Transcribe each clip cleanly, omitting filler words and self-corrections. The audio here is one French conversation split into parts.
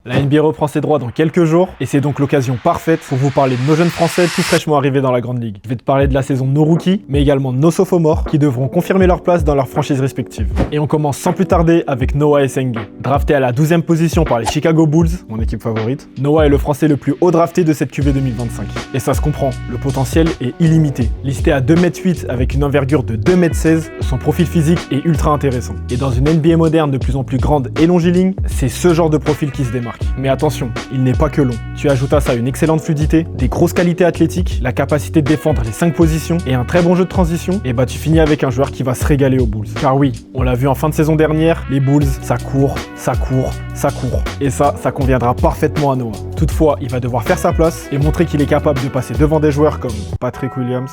La NBA reprend ses droits dans quelques jours et c'est donc l'occasion parfaite pour vous parler de nos jeunes Français tout fraîchement arrivés dans la Grande Ligue. Je vais te parler de la saison de nos rookies, mais également de nos sophomores qui devront confirmer leur place dans leurs franchises respectives. Et on commence sans plus tarder avec Noah Essengue. Drafté à la 12e position par les Chicago Bulls, mon équipe favorite, Noah est le Français le plus haut drafté de cette QV 2025. Et ça se comprend, le potentiel est illimité. Listé à 2,8 m avec une envergure de 2,16 m, son profil physique est ultra intéressant. Et dans une NBA moderne de plus en plus grande et longiligne, c'est ce genre de profil qui se démarque. Mais attention, il n'est pas que long. Tu ajoutes à ça une excellente fluidité, des grosses qualités athlétiques, la capacité de défendre les 5 positions et un très bon jeu de transition, et bah tu finis avec un joueur qui va se régaler aux Bulls. Car oui, on l'a vu en fin de saison dernière, les Bulls, ça court, ça court, ça court. Et ça conviendra parfaitement à Noah. Toutefois, il va devoir faire sa place et montrer qu'il est capable de passer devant des joueurs comme Patrick Williams,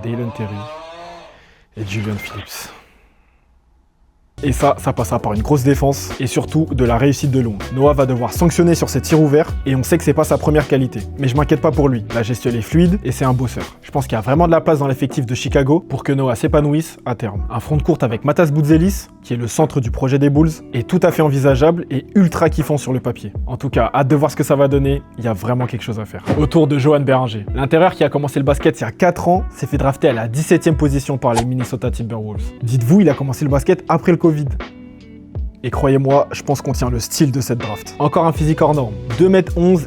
Dalen Terry et Julian Phillips. Et ça passera par une grosse défense et surtout de la réussite de longue. Noah va devoir sanctionner sur ses tirs ouverts et on sait que c'est pas sa première qualité. Mais je m'inquiète pas pour lui, la gestion est fluide et c'est un bosseur. Je pense qu'il y a vraiment de la place dans l'effectif de Chicago pour que Noah s'épanouisse à terme. Un front de courte avec Matas Boudzelis, qui est le centre du projet des Bulls, est tout à fait envisageable et ultra kiffant sur le papier. En tout cas, hâte de voir ce que ça va donner, il y a vraiment quelque chose à faire. Autour de Johan Beringer, l'intérieur qui a commencé le basket il y a 4 ans, s'est fait drafter à la 17e position par les Minnesota Timberwolves. Dites-vous, il a commencé le basket après le Covid. Et croyez-moi, je pense qu'on tient le style de cette draft. Encore un physique hors norme, 2,11 m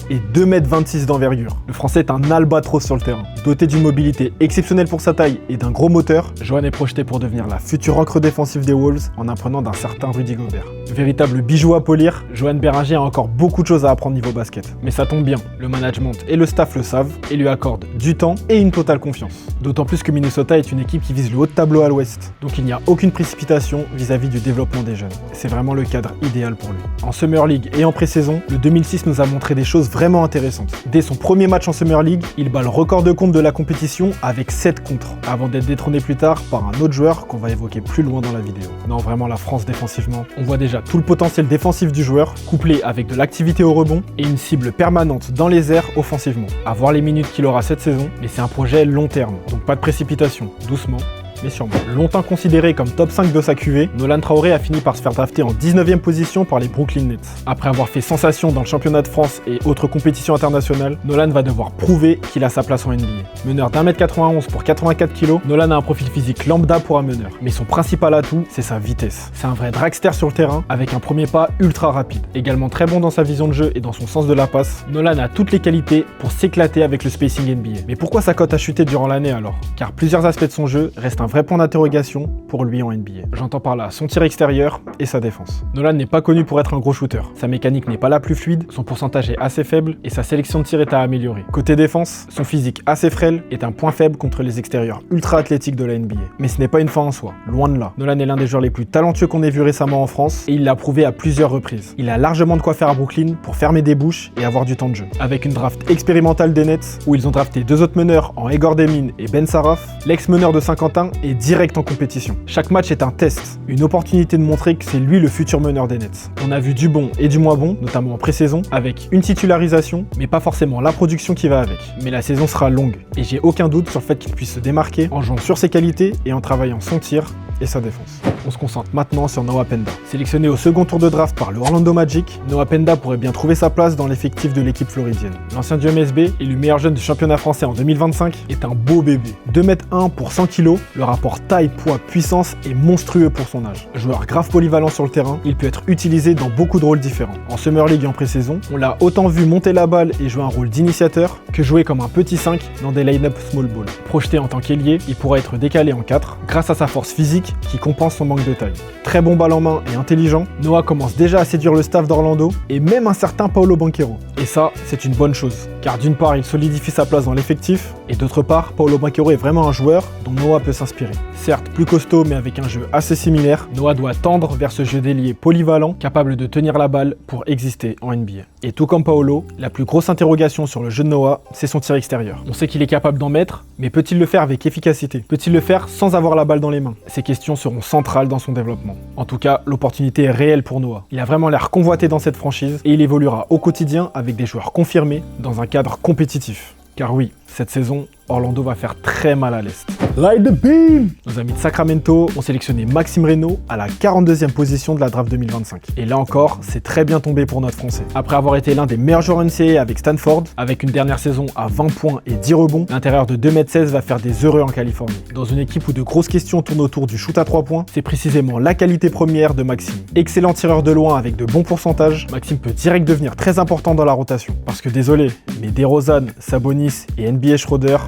et 2,26 m d'envergure. Le Français est un albatros sur le terrain. Doté d'une mobilité exceptionnelle pour sa taille et d'un gros moteur, Johan est projeté pour devenir la future encre défensive des Wolves en apprenant d'un certain Rudy Gobert. Véritable bijou à polir, Johan Beringer a encore beaucoup de choses à apprendre niveau basket. Mais ça tombe bien, le management et le staff le savent et lui accordent du temps et une totale confiance. D'autant plus que Minnesota est une équipe qui vise le haut de tableau à l'ouest, donc il n'y a aucune précipitation vis-à-vis du développement des jeunes. C'est vraiment le cadre idéal pour lui. En Summer League et en pré-saison, le 2006 nous a montré des choses vraiment intéressantes. Dès son premier match en Summer League, il bat le record de comptes de la compétition avec 7 contres, avant d'être détrôné plus tard par un autre joueur qu'on va évoquer plus loin dans la vidéo. Non, vraiment la France défensivement, on voit déjà tout le potentiel défensif du joueur, couplé avec de l'activité au rebond et une cible permanente dans les airs offensivement. À voir les minutes qu'il aura cette saison, mais c'est un projet long terme, donc pas de précipitation, doucement. Mais sûrement. Longtemps considéré comme top 5 de sa QV, Nolan Traoré a fini par se faire drafter en 19e position par les Brooklyn Nets. Après avoir fait sensation dans le championnat de France et autres compétitions internationales, Nolan va devoir prouver qu'il a sa place en NBA. Meneur d'1,91 m pour 84 kg, Nolan a un profil physique lambda pour un meneur. Mais son principal atout, c'est sa vitesse. C'est un vrai dragster sur le terrain, avec un premier pas ultra rapide. Également très bon dans sa vision de jeu et dans son sens de la passe, Nolan a toutes les qualités pour s'éclater avec le spacing NBA. Mais pourquoi sa cote a chuté durant l'année alors? Car plusieurs aspects de son jeu restent un vrai point d'interrogation pour lui en NBA. J'entends par là son tir extérieur et sa défense. Nolan n'est pas connu pour être un gros shooter. Sa mécanique n'est pas la plus fluide, son pourcentage est assez faible et sa sélection de tir est à améliorer. Côté défense, son physique assez frêle est un point faible contre les extérieurs ultra athlétiques de la NBA. Mais ce n'est pas une fin en soi, loin de là. Nolan est l'un des joueurs les plus talentueux qu'on ait vu récemment en France et il l'a prouvé à plusieurs reprises. Il a largement de quoi faire à Brooklyn pour fermer des bouches et avoir du temps de jeu. Avec une draft expérimentale des Nets où ils ont drafté 2 autres meneurs en Egor Demin et Ben Saraf, l'ex-meneur de Saint-Quentin est direct en compétition. Chaque match est un test, une opportunité de montrer que c'est lui le futur meneur des Nets. On a vu du bon et du moins bon, notamment en pré-saison, avec une titularisation, mais pas forcément la production qui va avec. Mais la saison sera longue, et j'ai aucun doute sur le fait qu'il puisse se démarquer en jouant sur ses qualités et en travaillant son tir et sa défense. On se concentre maintenant sur Noah Penda. Sélectionné au second tour de draft par le Orlando Magic, Noah Penda pourrait bien trouver sa place dans l'effectif de l'équipe floridienne. L'ancien du MSB, élu meilleur jeune du championnat français en 2025, est un beau bébé. 2,1 m pour 100 kg, le rapport taille, poids, puissance est monstrueux pour son âge. Joueur grave polyvalent sur le terrain, il peut être utilisé dans beaucoup de rôles différents. En Summer League et en pré-saison, on l'a autant vu monter la balle et jouer un rôle d'initiateur que jouer comme un petit 5 dans des line-up small ball. Projeté en tant qu'ailier, il pourra être décalé en 4 grâce à sa force physique qui compense son manque de taille. Très bon balle en main et intelligent, Noah commence déjà à séduire le staff d'Orlando et même un certain Paolo Banchero. Et ça, c'est une bonne chose, car d'une part, il solidifie sa place dans l'effectif, et d'autre part, Paolo Banchero est vraiment un joueur dont Noah peut s'inspirer. Certes, plus costaud, mais avec un jeu assez similaire, Noah doit tendre vers ce jeu d'ailier polyvalent, capable de tenir la balle pour exister en NBA. Et tout comme Paolo, la plus grosse interrogation sur le jeu de Noah, c'est son tir extérieur. On sait qu'il est capable d'en mettre, mais peut-il le faire avec efficacité? Peut-il le faire sans avoir la balle dans les mains? Ces questions seront centrales dans son développement. En tout cas, l'opportunité est réelle pour Noah. Il a vraiment l'air convoité dans cette franchise et il évoluera au quotidien avec des joueurs confirmés dans un cadre compétitif. Car oui, Cette saison, Orlando va faire très mal à l'Est. Light the beam! Nos amis de Sacramento ont sélectionné Maxime Reynaud à la 42e position de la draft 2025. Et là encore, c'est très bien tombé pour notre Français. Après avoir été l'un des meilleurs joueurs NCAA avec Stanford, avec une dernière saison à 20 points et 10 rebonds, l'intérieur de 2,16 m va faire des heureux en Californie. Dans une équipe où de grosses questions tournent autour du shoot à 3 points, c'est précisément la qualité première de Maxime. Excellent tireur de loin avec de bons pourcentages, Maxime peut direct devenir très important dans la rotation. Parce que désolé, mais DeRozan, Sabonis et NBA Schroeder,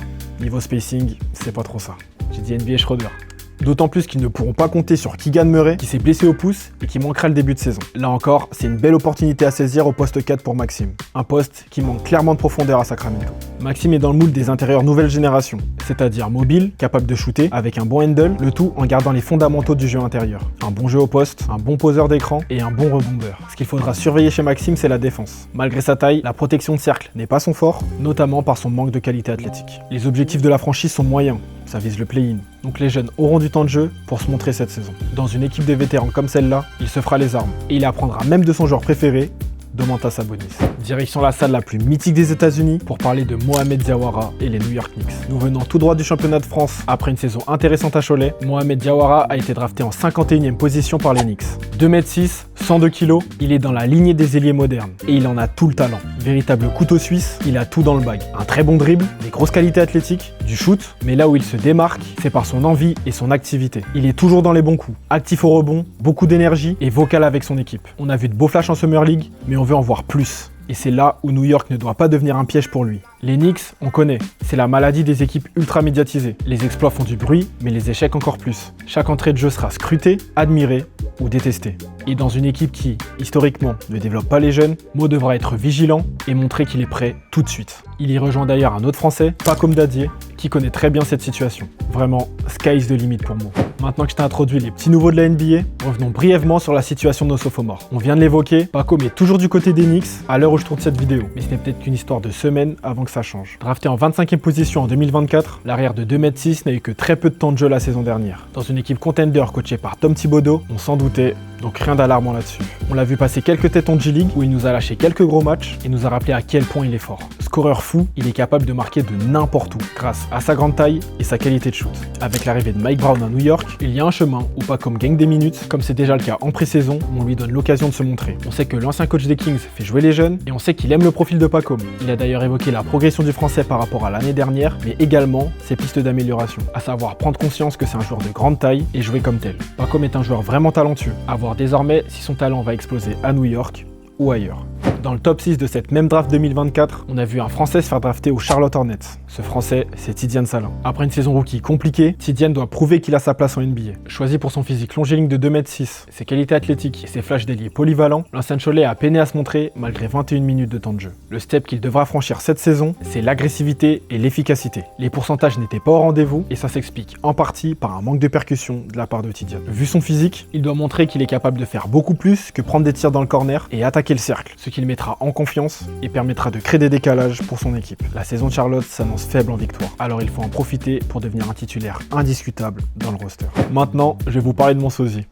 niveau spacing, c'est pas trop ça. J'ai dit NBA Schroeder. D'autant plus qu'ils ne pourront pas compter sur Keegan Murray, qui s'est blessé au pouce et qui manquera le début de saison. Là encore, c'est une belle opportunité à saisir au poste 4 pour Maxime. Un poste qui manque clairement de profondeur à Sacramento. Maxime est dans le mood des intérieurs nouvelle génération, c'est-à-dire mobile, capable de shooter, avec un bon handle, le tout en gardant les fondamentaux du jeu intérieur. Un bon jeu au poste, un bon poseur d'écran et un bon rebondeur. Ce qu'il faudra surveiller chez Maxime, c'est la défense. Malgré sa taille, la protection de cercle n'est pas son fort, notamment par son manque de qualité athlétique. Les objectifs de la franchise sont moyens, ça vise le play-in. Donc les jeunes auront du temps de jeu pour se montrer cette saison. Dans une équipe de vétérans comme celle-là, il se fera les armes. Et il apprendra même de son joueur préféré, Domantas Sabonis. Direction la salle la plus mythique des États-Unis pour parler de Mohamed Diawara et les New York Knicks. Nous venons tout droit du championnat de France après une saison intéressante à Cholet. Mohamed Diawara a été drafté en 51e position par les Knicks. 2,6 m, 102 kg, il est dans la lignée des ailiers modernes et il en a tout le talent. Véritable couteau suisse, il a tout dans le bag. Un très bon dribble, des grosses qualités athlétiques, du shoot, mais là où il se démarque, c'est par son envie et son activité. Il est toujours dans les bons coups, actif au rebond, beaucoup d'énergie et vocal avec son équipe. On a vu de beaux flashs en Summer League, mais on veut en voir plus. Et c'est là où New York ne doit pas devenir un piège pour lui. Les Knicks, on connaît, c'est la maladie des équipes ultra médiatisées. Les exploits font du bruit, mais les échecs encore plus. Chaque entrée de jeu sera scrutée, admirée ou détestée. Et dans une équipe qui, historiquement, ne développe pas les jeunes, Mo devra être vigilant et montrer qu'il est prêt tout de suite. Il y rejoint d'ailleurs un autre Français, Pacome Dadier, qui connaît très bien cette situation. Vraiment, sky is the limit pour Mo. Maintenant que je t'ai introduit les petits nouveaux de la NBA, revenons brièvement sur la situation de nos sophomores. On vient de l'évoquer, Pacome est toujours du côté des Knicks à l'heure où je tourne cette vidéo, mais ce n'est peut-être qu'une histoire de semaines avant que ça change. Drafté en 25e position en 2024, l'arrière de 2,6 m n'a eu que très peu de temps de jeu la saison dernière. Dans une équipe contender coachée par Tom Thibodeau, on s'en doutait, donc rien d'alarmant là-dessus. On l'a vu passer quelques têtes en G-League où il nous a lâché quelques gros matchs et nous a rappelé à quel point il est fort. Scoreur fou, il est capable de marquer de n'importe où grâce à sa grande taille et sa qualité de shoot. Avec l'arrivée de Mike Brown à New York, il y a un chemin où Pacome gagne des minutes, comme c'est déjà le cas en pré-saison où on lui donne l'occasion de se montrer. On sait que l'ancien coach des Kings fait jouer les jeunes et on sait qu'il aime le profil de Pacome. Il a d'ailleurs évoqué la progression du français par rapport à l'année dernière, mais également ses pistes d'amélioration, à savoir prendre conscience que c'est un joueur de grande taille et jouer comme tel. Pacome est un joueur vraiment talentueux, à voir désormais si son talent va exploser à New York ou ailleurs. Dans le top 6 de cette même draft 2024, on a vu un Français se faire drafter aux Charlotte Hornets. Ce Français, c'est Tidiane Salin. Après une saison rookie compliquée, Tidiane doit prouver qu'il a sa place en NBA. Choisi pour son physique longiligne de 2,6 m, ses qualités athlétiques et ses flashs d'ailier polyvalents, l'ancien Cholet a peiné à se montrer malgré 21 minutes de temps de jeu. Le step qu'il devra franchir cette saison, c'est l'agressivité et l'efficacité. Les pourcentages n'étaient pas au rendez-vous et ça s'explique en partie par un manque de percussion de la part de Tidiane. Vu son physique, il doit montrer qu'il est capable de faire beaucoup plus que prendre des tirs dans le corner et attaquer le cercle, ce qui le mettra en confiance et permettra de créer des décalages pour son équipe. La saison de Charlotte s'annonce faible en victoire, alors il faut en profiter pour devenir un titulaire indiscutable dans le roster. Maintenant, je vais vous parler de mon sosie.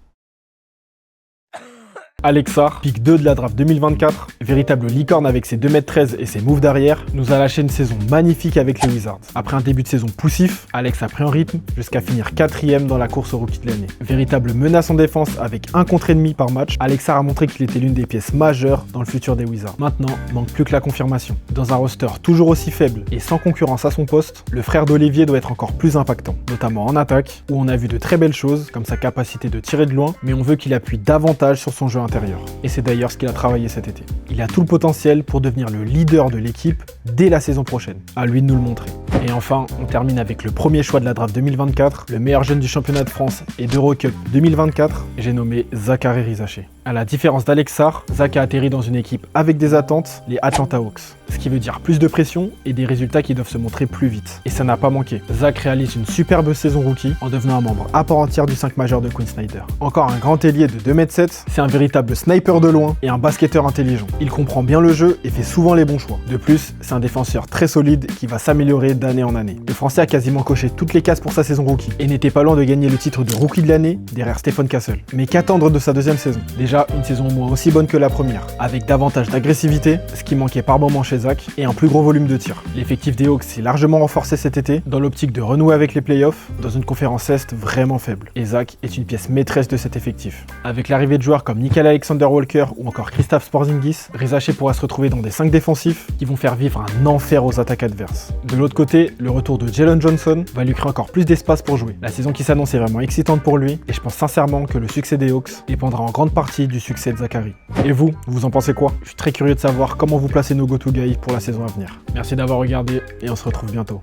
Alexar, pick 2 de la draft 2024, véritable licorne avec ses 2,13 m et ses moves d'arrière, nous a lâché une saison magnifique avec les Wizards. Après un début de saison poussif, Alex a pris un rythme jusqu'à finir 4e dans la course au rookie de l'année. Véritable menace en défense avec 1 contre ennemi par match, Alexar a montré qu'il était l'une des pièces majeures dans le futur des Wizards. Maintenant, manque plus que la confirmation. Dans un roster toujours aussi faible et sans concurrence à son poste, le frère d'Olivier doit être encore plus impactant, notamment en attaque, où on a vu de très belles choses comme sa capacité de tirer de loin, mais on veut qu'il appuie davantage sur son jeu intérieur. Et c'est d'ailleurs ce qu'il a travaillé cet été. Il a tout le potentiel pour devenir le leader de l'équipe dès la saison prochaine. À lui de nous le montrer. Et enfin, on termine avec le premier choix de la draft 2024, le meilleur jeune du championnat de France et d'Eurocup 2024, j'ai nommé Zaccharie Rizaché. À la différence d'Alexar, Zach a atterri dans une équipe avec des attentes, les Atlanta Hawks. Ce qui veut dire plus de pression et des résultats qui doivent se montrer plus vite. Et ça n'a pas manqué. Zach réalise une superbe saison rookie en devenant un membre à part entière du 5 majeur de Quinn Snyder. Encore un grand ailier de 2,7 m, c'est un véritable sniper de loin et un basketteur intelligent. Il comprend bien le jeu et fait souvent les bons choix. De plus, c'est un défenseur très solide qui va s'améliorer d'année en année. Le Français a quasiment coché toutes les cases pour sa saison rookie et n'était pas loin de gagner le titre de rookie de l'année derrière Stephen Castle. Mais qu'attendre de sa deuxième saison? Déjà Déjà, une saison au moins aussi bonne que la première, avec davantage d'agressivité, ce qui manquait par moments chez Zach, et un plus gros volume de tir. L'effectif des Hawks s'est largement renforcé cet été, dans l'optique de renouer avec les playoffs, dans une conférence Est vraiment faible. Et Zach est une pièce maîtresse de cet effectif. Avec l'arrivée de joueurs comme Nickeil Alexander-Walker ou encore Kristaps Porzingis, Reza Shea pourra se retrouver dans des 5 défensifs qui vont faire vivre un enfer aux attaques adverses. De l'autre côté, le retour de Jalen Johnson va lui créer encore plus d'espace pour jouer. La saison qui s'annonce est vraiment excitante pour lui, et je pense sincèrement que le succès des Hawks dépendra en grande partie du succès de Zachary. Et vous en pensez quoi? Je suis très curieux de savoir comment vous placez nos go-to guys pour la saison à venir. Merci d'avoir regardé, et on se retrouve bientôt.